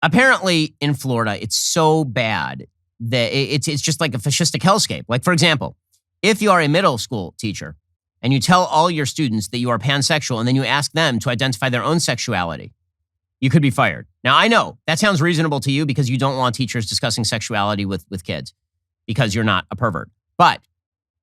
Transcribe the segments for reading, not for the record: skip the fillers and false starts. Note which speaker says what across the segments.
Speaker 1: Apparently in Florida, it's so bad that it's just like a fascistic hellscape. Like, for example, if you are a middle school teacher and you tell all your students that you are pansexual and then you ask them to identify their own sexuality, you could be fired. Now, I know that sounds reasonable to you because you don't want teachers discussing sexuality with kids because you're not a pervert. But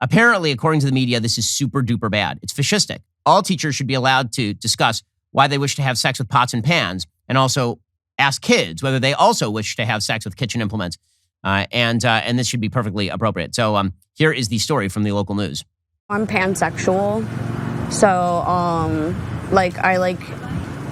Speaker 1: apparently, according to the media, this is super duper bad. It's fascistic. All teachers should be allowed to discuss why they wish to have sex with pots and pans and also ask kids whether they also wish to have sex with kitchen implements. And this should be perfectly appropriate. So here is the story from the local news.
Speaker 2: I'm pansexual. So, I like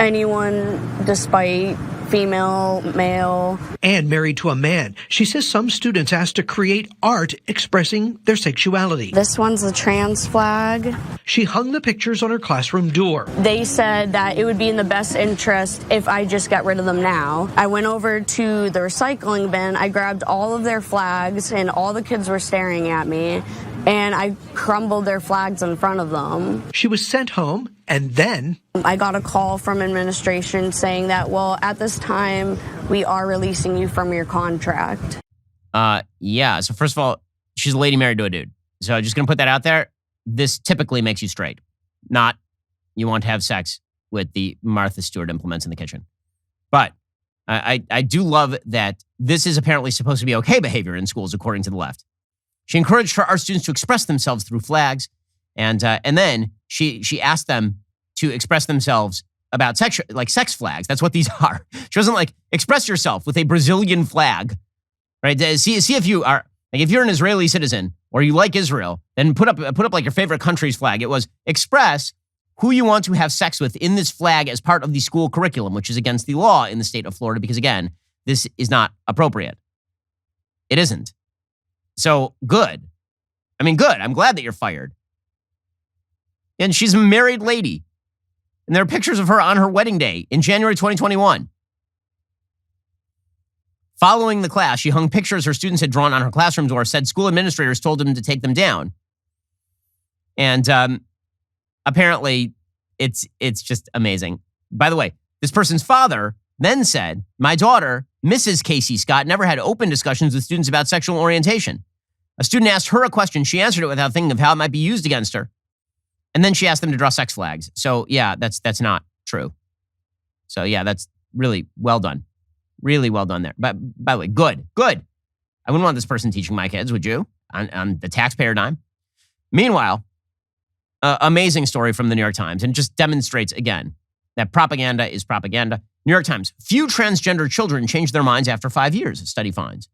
Speaker 2: anyone despite female, male.
Speaker 3: And married to a man. She says some students asked to create art expressing their sexuality.
Speaker 2: This one's a trans flag.
Speaker 3: She hung the pictures on her classroom door.
Speaker 2: They said that it would be in the best interest if I just got rid of them now. I went over to the recycling bin. I grabbed all of their flags, and all the kids were staring at me, and I crumbled their flags in front of them.
Speaker 3: She was sent home, and then
Speaker 2: I got a call from administration saying that, well, at this time, we are releasing you from your contract.
Speaker 1: Yeah. So first of all, she's a lady married to a dude. So just going to put that out there. This typically makes you straight, not you want to have sex with the Martha Stewart implements in the kitchen. But I do love that this is apparently supposed to be okay behavior in schools, according to the left. She encouraged our students to express themselves through flags. And then she asked them to express themselves about sex flags. That's what these are. She wasn't like, express yourself with a Brazilian flag, right? See if you are, like, if you're an Israeli citizen or you like Israel, then put up like your favorite country's flag. It was express who you want to have sex with in this flag as part of the school curriculum, which is against the law in the state of Florida, because again, this is not appropriate. It isn't. So good. I mean, good. I'm glad that you're fired. And she's a married lady. And there are pictures of her on her wedding day in January 2021. Following the class, she hung pictures her students had drawn on her classroom door, said school administrators told them to take them down. And apparently, it's just amazing. By the way, this person's father then said, my daughter, Mrs. Casey Scott, never had open discussions with students about sexual orientation. A student asked her a question. She answered it without thinking of how it might be used against her. And then she asked them to draw sex flags. So yeah, that's not true. So yeah, that's really well done. Really well done there. But by the way, good. I wouldn't want this person teaching my kids, would you? On the taxpayer dime. Meanwhile, amazing story from the New York Times, and just demonstrates again that propaganda is propaganda. New York Times, few transgender children change their minds after 5 years, study finds.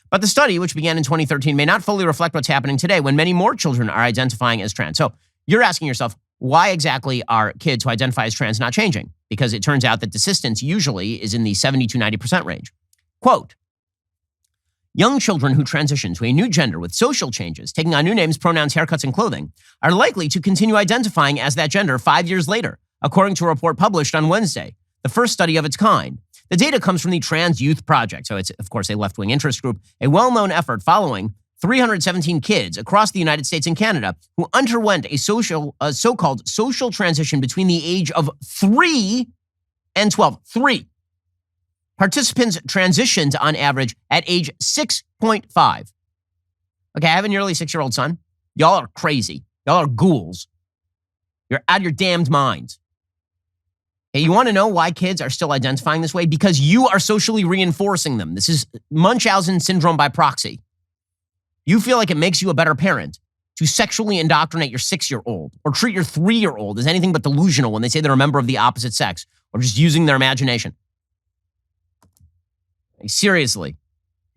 Speaker 1: But the study, which began in 2013, may not fully reflect what's happening today when many more children are identifying as trans. So you're asking yourself, why exactly are kids who identify as trans not changing? Because it turns out that desistance usually is in the 70 to 90% range. Quote, young children who transition to a new gender with social changes, taking on new names, pronouns, haircuts, and clothing, are likely to continue identifying as that gender 5 years later, according to a report published on Wednesday, the first study of its kind. The data comes from the Trans Youth Project. So it's, of course, a left-wing interest group, a well-known effort following 317 kids across the United States and Canada who underwent a so-called social transition between the age of 3 and 12. 3. Participants transitioned on average at age 6.5. Okay, I have a nearly 6-year-old son. Y'all are crazy. Y'all are ghouls. You're out of your damned minds. Hey, you want to know why kids are still identifying this way? Because you are socially reinforcing them. This is Munchausen syndrome by proxy. You feel like it makes you a better parent to sexually indoctrinate your 6-year-old or treat your 3-year-old as anything but delusional when they say they're a member of the opposite sex or just using their imagination. Like, seriously,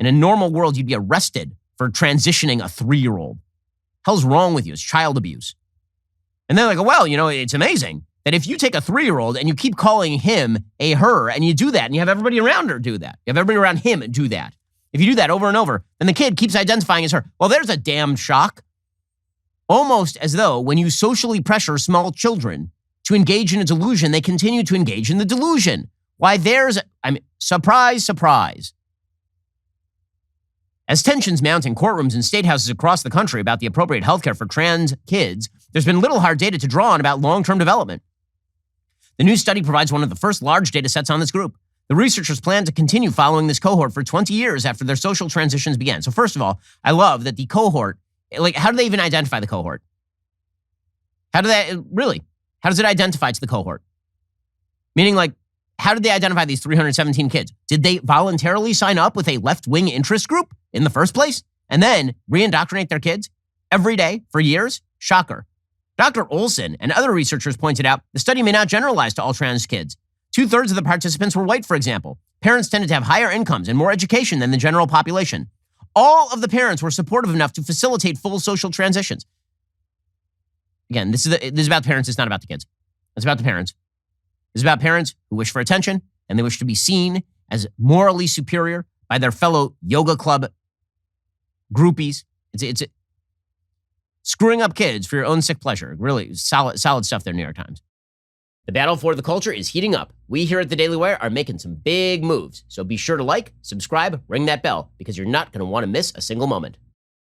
Speaker 1: in a normal world, you'd be arrested for transitioning a 3-year-old. Hell's wrong with you? It's child abuse. And they're like, well, it's amazing that if you take a 3-year-old and you keep calling him a her and you do that and you have everybody around her do that, you have everybody around him do that. If you do that over and over, then the kid keeps identifying as her. Well, there's a damn shock. Almost as though when you socially pressure small children to engage in a delusion, they continue to engage in the delusion. Why, surprise, surprise. As tensions mount in courtrooms and state houses across the country about the appropriate healthcare for trans kids, there's been little hard data to draw on about long-term development. The new study provides one of the first large data sets on this group. The researchers plan to continue following this cohort for 20 years after their social transitions began. So first of all, I love that the cohort, like, how do they even identify the cohort? How does it identify to the cohort? Meaning, like, how did they identify these 317 kids? Did they voluntarily sign up with a left-wing interest group in the first place and then re-indoctrinate their kids every day for years? Shocker. Dr. Olson and other researchers pointed out the study may not generalize to all trans kids. 2/3 of the participants were white, for example. Parents tended to have higher incomes and more education than the general population. All of the parents were supportive enough to facilitate full social transitions. Again, this is about the parents. It's not about the kids. It's about the parents. It's about parents who wish for attention and they wish to be seen as morally superior by their fellow yoga club groupies. It's screwing up kids for your own sick pleasure. Really solid stuff there, New York Times. The battle for the culture is heating up. We here at the Daily Wire are making some big moves. So be sure to like, subscribe, ring that bell, because you're not going to want to miss a single moment.